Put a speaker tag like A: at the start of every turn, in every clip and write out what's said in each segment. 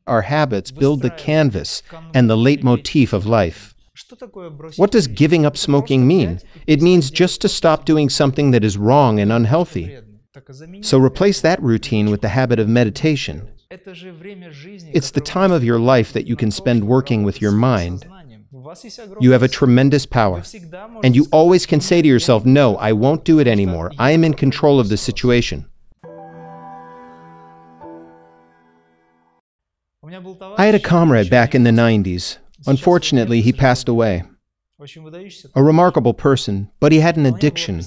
A: Our habits build the canvas and the leitmotif of life. What does giving up smoking mean? It means just to stop doing something that is wrong and unhealthy. So replace that routine with the habit of meditation. It's the time of your life that you can spend working with your mind. You have a tremendous power, and you always can say to yourself, no, I won't do it anymore. I am in control of the situation. I had a comrade back in the 90s. Unfortunately, he passed away. A remarkable person, but he had an addiction.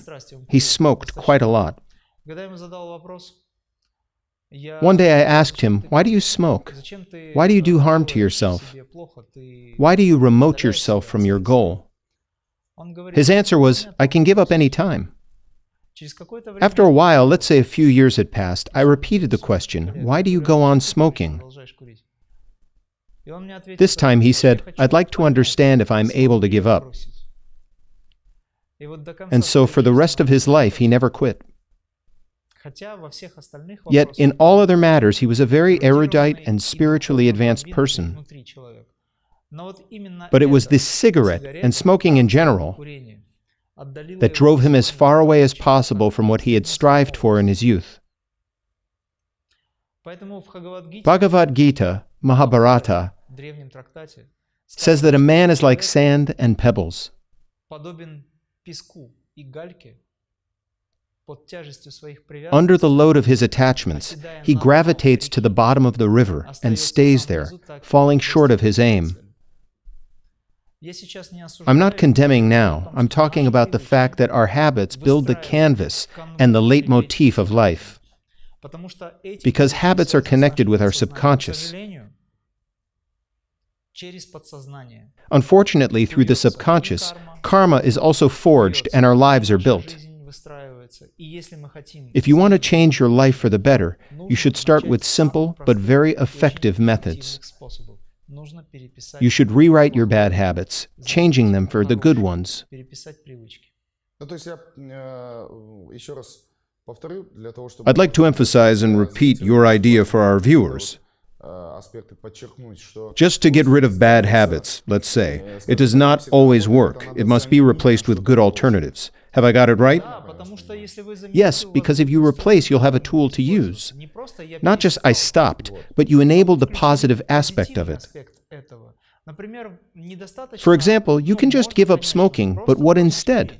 A: He smoked quite a lot. One day I asked him, why do you smoke? Why do you do harm to yourself? Why do you remote yourself from your goal? His answer was, I can give up any time. After a while, let's say a few years had passed, I repeated the question, why do you go on smoking? This time he said, I'd like to understand if I'm able to give up. And so for the rest of his life, he never quit. Yet in all other matters, he was a very erudite and spiritually advanced person. But it was this cigarette, and smoking in general, that drove him as far away as possible from what he had strived for in his youth. Bhagavad Gita, Mahabharata, says that a man is like sand and pebbles. Under the load of his attachments, he gravitates to the bottom of the river and stays there, falling short of his aim. I'm not condemning now. I'm talking about the fact that our habits build the canvas and the leitmotif of life. Because habits are connected with our subconscious. Unfortunately, through the subconscious, karma is also forged and our lives are built. If you want to change your life for the better, you should start with simple but very effective methods. You should rewrite your bad habits, changing them for the good ones.
B: I'd like to emphasize and repeat your idea for our viewers. Just to get rid of bad habits, let's say, it does not always work. It must be replaced with good alternatives. Have I got it right?
A: Yes, because if you replace, you'll have a tool to use. Not just I stopped, but you enable the positive aspect of it. For example, you can just give up smoking, but what instead?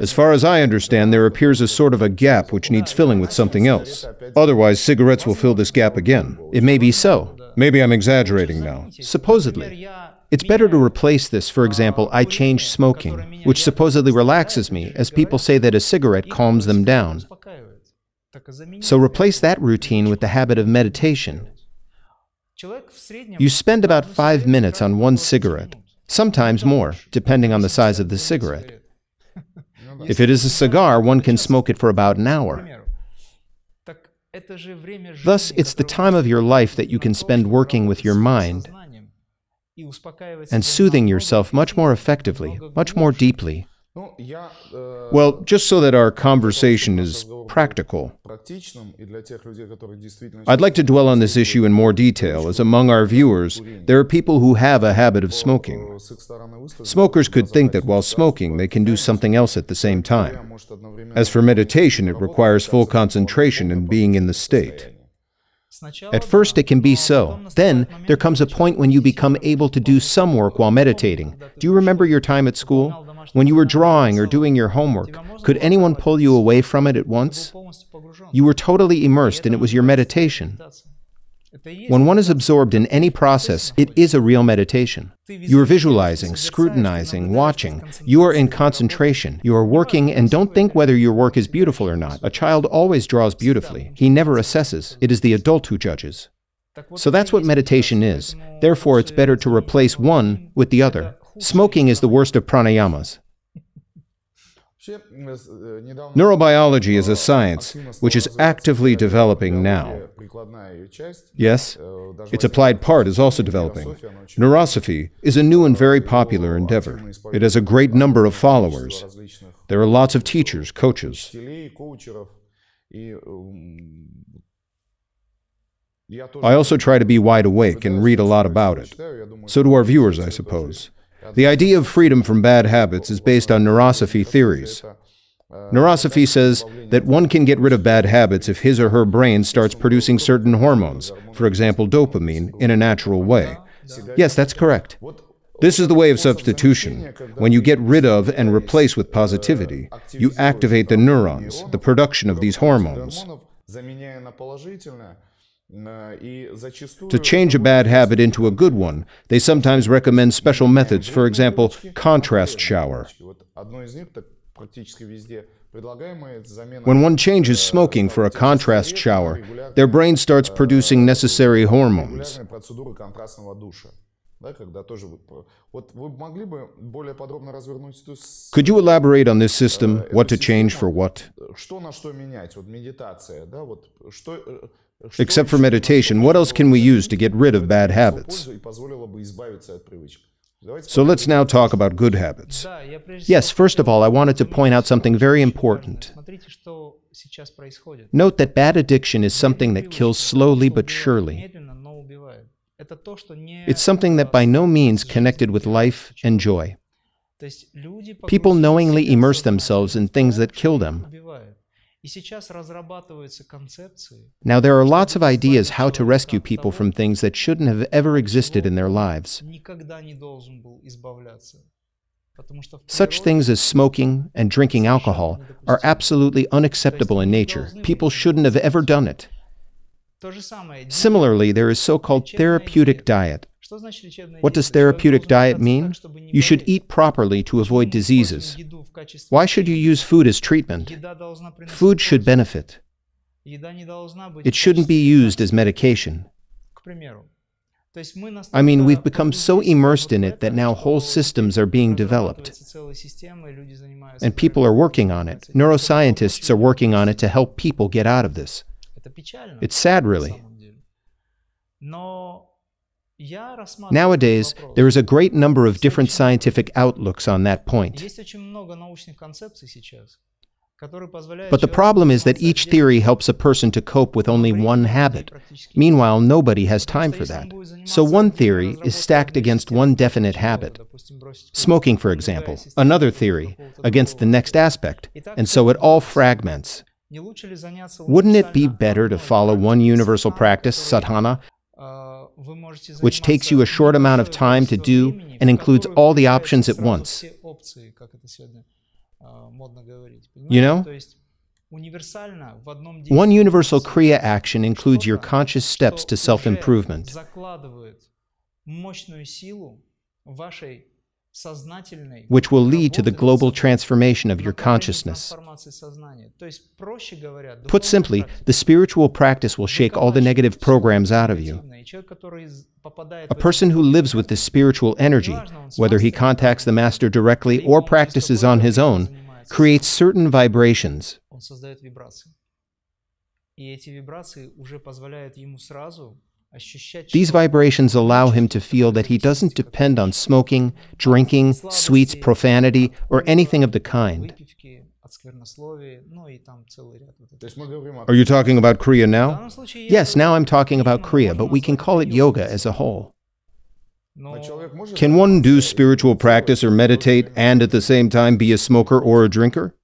B: As far as I understand, there appears a sort of a gap which needs filling with something else. Otherwise, cigarettes will fill this gap again.
A: It may be so.
B: Maybe I'm exaggerating now.
A: Supposedly. It's better to replace this. For example, I changed smoking, which supposedly relaxes me, as people say that a cigarette calms them down. So replace that routine with the habit of meditation. You spend about 5 minutes on one cigarette, sometimes more, depending on the size of the cigarette. If it is a cigar, one can smoke it for about an hour. Thus, it's the time of your life that you can spend working with your mind and soothing yourself much more effectively, much more deeply.
B: Well, just so that our conversation is practical, I'd like to dwell on this issue in more detail, as among our viewers, there are people who have a habit of smoking. Smokers could think that while smoking, they can do something else at the same time. As for meditation, it requires full concentration and being in the state.
A: At first it can be so. Then there comes a point when you become able to do some work while meditating. Do you remember your time at school? When you were drawing or doing your homework, could anyone pull you away from it at once? You were totally immersed and it was your meditation. When one is absorbed in any process, it is a real meditation. You are visualizing, scrutinizing, watching. You are in concentration. You are working and don't think whether your work is beautiful or not. A child always draws beautifully. He never assesses. It is the adult who judges. So that's what meditation is. Therefore, it's better to replace one with the other. Smoking is the worst of pranayamas.
B: Neurobiology is a science which is actively developing now. Yes, its applied part is also developing. Neurosophie is a new and very popular endeavor. It has a great number of followers. There are lots of teachers, coaches. I also try to be wide awake and read a lot about it. So do our viewers, I suppose. The idea of freedom from bad habits is based on Neurosophie theories. Neurosophie says that one can get rid of bad habits if his or her brain starts producing certain hormones, for example dopamine, in a natural way. Yes, that's correct. This is the way of substitution. When you get rid of and replace with positivity, you activate the neurons, the production of these hormones. To change a bad habit into a good one, they sometimes recommend special methods, for example, contrast shower. When one changes smoking for a contrast shower, their brain starts producing necessary hormones. Could you elaborate on this system, what to change for what? Except for meditation, what else can we use to get rid of bad habits? So let's now talk about good habits.
A: Yes, first of all, I wanted to point out something very important. Note that bad addiction is something that kills slowly but surely. It's something that by no means connected with life and joy. People knowingly immerse themselves in things that kill them. Now, there are lots of ideas how to rescue people from things that shouldn't have ever existed in their lives. Such things as smoking and drinking alcohol are absolutely unacceptable in nature. People shouldn't have ever done it. Similarly, there is so-called therapeutic diet. What does therapeutic diet mean? You should eat properly to avoid diseases. Why should you use food as treatment? Food should benefit. It shouldn't be used as medication. I mean, we've become so immersed in it that now whole systems are being developed. And people are working on it. Neuroscientists are working on it to help people get out of this. It's sad, really. Nowadays, there is a great number of different scientific outlooks on that point. But the problem is that each theory helps a person to cope with only one habit. Meanwhile, nobody has time for that. So one theory is stacked against one definite habit. Smoking, for example, another theory, against the next aspect, and so it all fragments. Wouldn't it be better to follow one universal practice, sadhana, which takes you a short amount of time to do and includes all the options at once? You know? One universal Kriya action includes your conscious steps to self-improvement. Which will lead to the global transformation of your consciousness. Put simply, the spiritual practice will shake all the negative programs out of you. A person who lives with this spiritual energy, whether he contacts the Master directly or practices on his own, creates certain vibrations. These vibrations allow him to feel that he doesn't depend on smoking, drinking, sweets, profanity, or anything of the kind.
B: Are you talking about Kriya now?
A: Yes, now I'm talking about Kriya, but we can call it yoga as a whole.
B: Can one do spiritual practice or meditate and at the same time be a smoker or a drinker?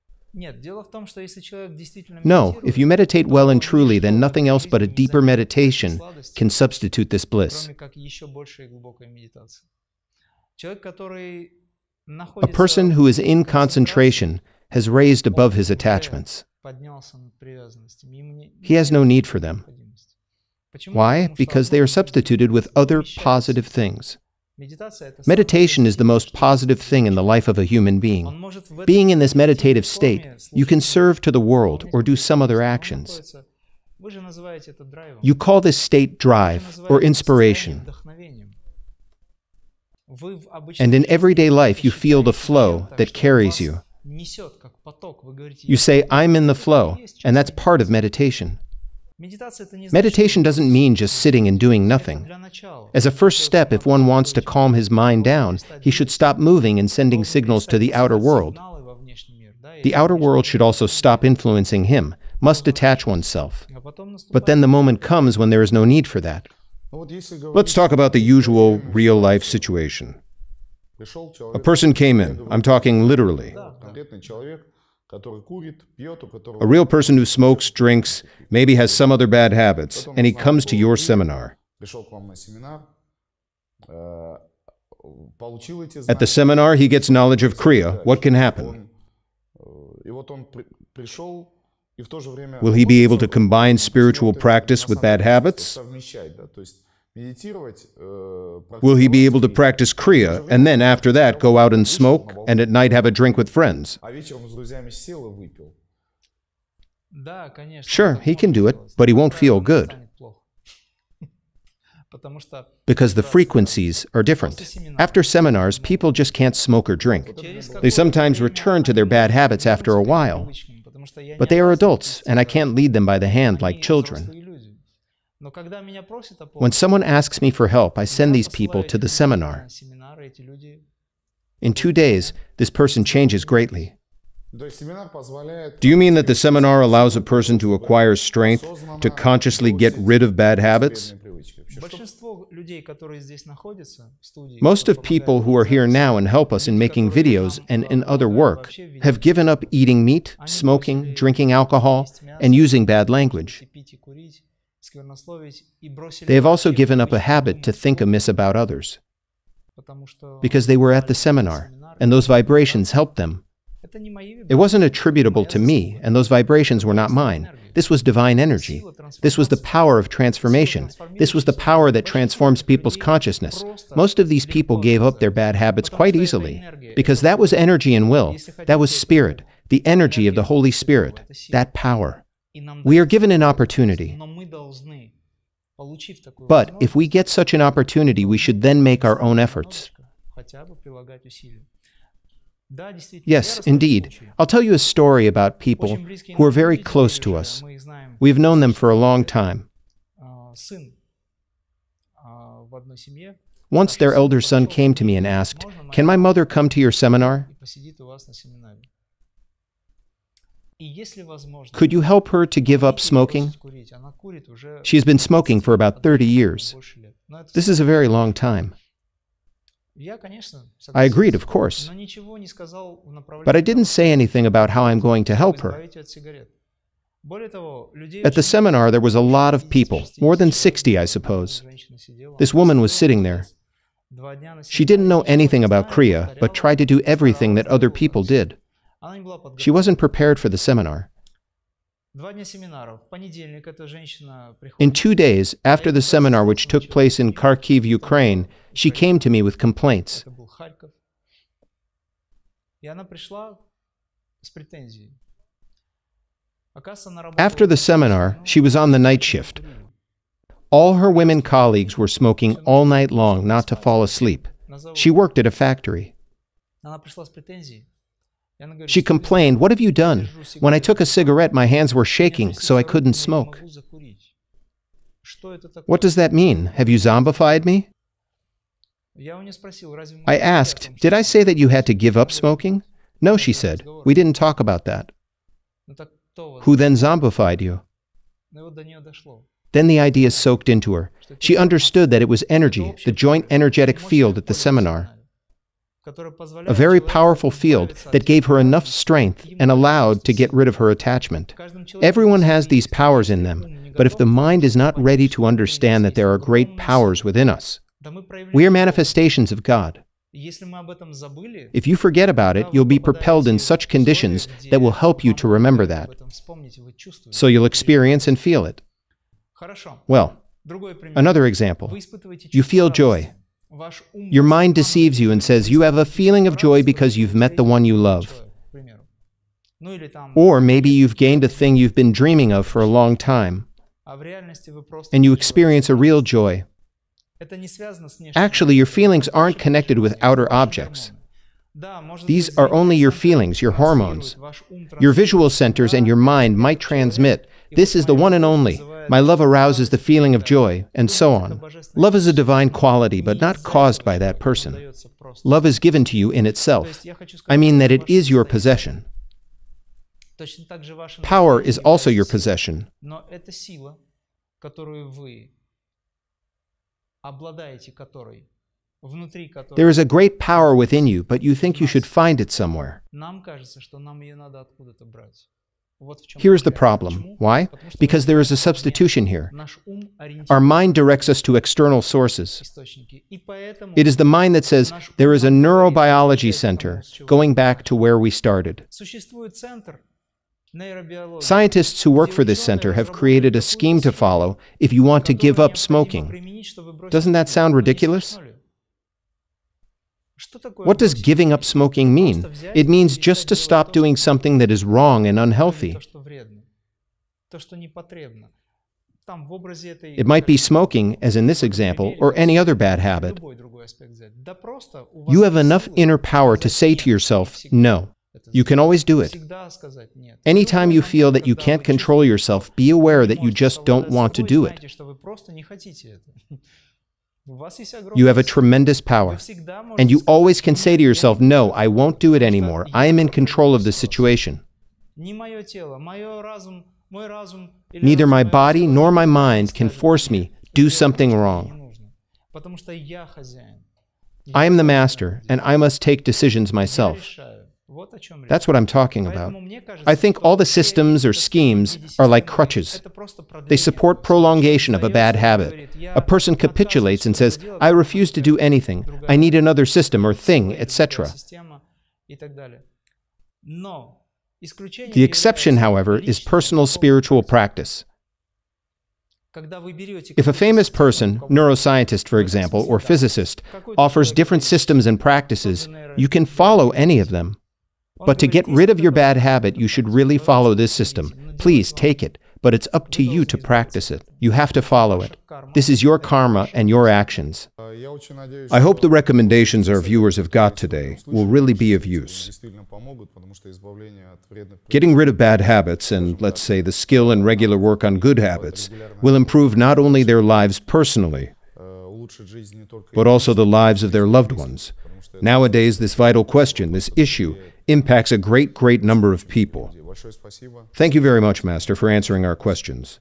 A: No, if you meditate well and truly, then nothing else but a deeper meditation can substitute this bliss. A person who is in concentration has raised above his attachments. He has no need for them. Why? Because they are substituted with other positive things. Meditation is the most positive thing in the life of a human being. Being in this meditative state, you can serve to the world or do some other actions. You call this state drive or inspiration. And in everyday life, you feel the flow that carries you. You say, I'm in the flow, and that's part of meditation. Meditation doesn't mean just sitting and doing nothing. As a first step, if one wants to calm his mind down, he should stop moving and sending signals to the outer world. The outer world should also stop influencing him. must detach oneself. But then the moment comes when there is no need for that.
B: Let's talk about the usual real-life situation. A person came in. I'm talking literally. A real person who smokes, drinks, maybe has some other bad habits, and he comes to your seminar. At the seminar, he gets knowledge of Kriya. What can happen? Will he be able to combine spiritual practice with bad habits? Will he be able to practice Kriya and then after that go out and smoke and at night have a drink with friends?
A: Sure, he can do it, but he won't feel good. Because the frequencies are different. After seminars, people just can't smoke or drink. They sometimes return to their bad habits after a while. But they are adults, and I can't lead them by the hand like children. When someone asks me for help, I send these people to the seminar. In 2 days, this person changes greatly.
B: Do you mean that the seminar allows a person to acquire strength to consciously get rid of bad habits?
A: Most of people who are here now and help us in making videos and in other work have given up eating meat, smoking, drinking alcohol, and using bad language. They have also given up a habit to think amiss about others, because they were at the seminar, and those vibrations helped them. It wasn't attributable to me, and those vibrations were not mine. This was divine energy. This was the power of transformation. This was the power that transforms people's consciousness. Most of these people gave up their bad habits quite easily, because that was energy and will. That was spirit, the energy of the Holy Spirit, that power. We are given an opportunity. But if we get such an opportunity, we should then make our own efforts. Yes, indeed. I'll tell you a story about people who are very close to us. We've known them for a long time. Once their elder son came to me and asked, "Can my mother come to your seminar? Could you help her to give up smoking? She's been smoking for about 30 years. This is a very long time." I agreed, of course. But I didn't say anything about how I'm going to help her. At the seminar, there was a lot of people, more than 60, I suppose. This woman was sitting there. She didn't know anything about Kriya, but tried to do everything that other people did. She wasn't prepared for the seminar. In 2 days, after the seminar, which took place in Kharkiv, Ukraine, she came to me with complaints. After the seminar, she was on the night shift. All her women colleagues were smoking all night long not to fall asleep. She worked at a factory. She complained, "What have you done? When I took a cigarette, my hands were shaking, so I couldn't smoke." What does that mean? Have you zombified me? I asked, "Did I say that you had to give up smoking?" "No," she said. "We didn't talk about that." "Who then zombified you?" Then the idea soaked into her. She understood that it was energy, the joint energetic field at the seminar. A very powerful field that gave her enough strength and allowed to get rid of her attachment. Everyone has these powers in them, but if the mind is not ready to understand that there are great powers within us, we are manifestations of God. If you forget about it, you'll be propelled in such conditions that will help you to remember that. So you'll experience and feel it. Well, another example. You feel joy. Your mind deceives you and says you have a feeling of joy because you've met the one you love. Or maybe you've gained a thing you've been dreaming of for a long time, and you experience a real joy. Actually, your feelings aren't connected with outer objects. These are only your feelings, your hormones. Your visual centers and your mind might transmit, "This is the one and only. My love arouses the feeling of joy," and so on. Love is a divine quality, but not caused by that person. Love is given to you in itself. I mean that it is your possession. Power is also your possession. There is a great power within you, but you think you should find it somewhere. Here's the problem. Why? Because there is a substitution here. Our mind directs us to external sources. It is the mind that says, there is a neurobiology center, going back to where we started. Scientists who work for this center have created a scheme to follow if you want to give up smoking. Doesn't that sound ridiculous? What does giving up smoking mean? It means just to stop doing something that is wrong and unhealthy. It might be smoking, as in this example, or any other bad habit. You have enough inner power to say to yourself, no. You can always do it. Anytime you feel that you can't control yourself, be aware that you just don't want to do it. You have a tremendous power, and you always can say to yourself, no, I won't do it anymore. I am in control of the situation. Neither my body nor my mind can force me do something wrong. I am the master, and I must take decisions myself. That's what I'm talking about. I think all the systems or schemes are like crutches. They support prolongation of a bad habit. A person capitulates and says, I refuse to do anything. I need another system or thing, etc. The exception, however, is personal spiritual practice. If a famous person, neuroscientist for example, or physicist, offers different systems and practices, you can follow any of them. But to get rid of your bad habit, you should really follow this system. Please take it, but it's up to you to practice it. You have to follow it. This is your karma and your actions.
B: I hope the recommendations our viewers have got today will really be of use. Getting rid of bad habits and, let's say, the skill and regular work on good habits will improve not only their lives personally, but also the lives of their loved ones. Nowadays, this vital question, this issue, impacts a great number of people. Thank you very much, Master, for answering our questions.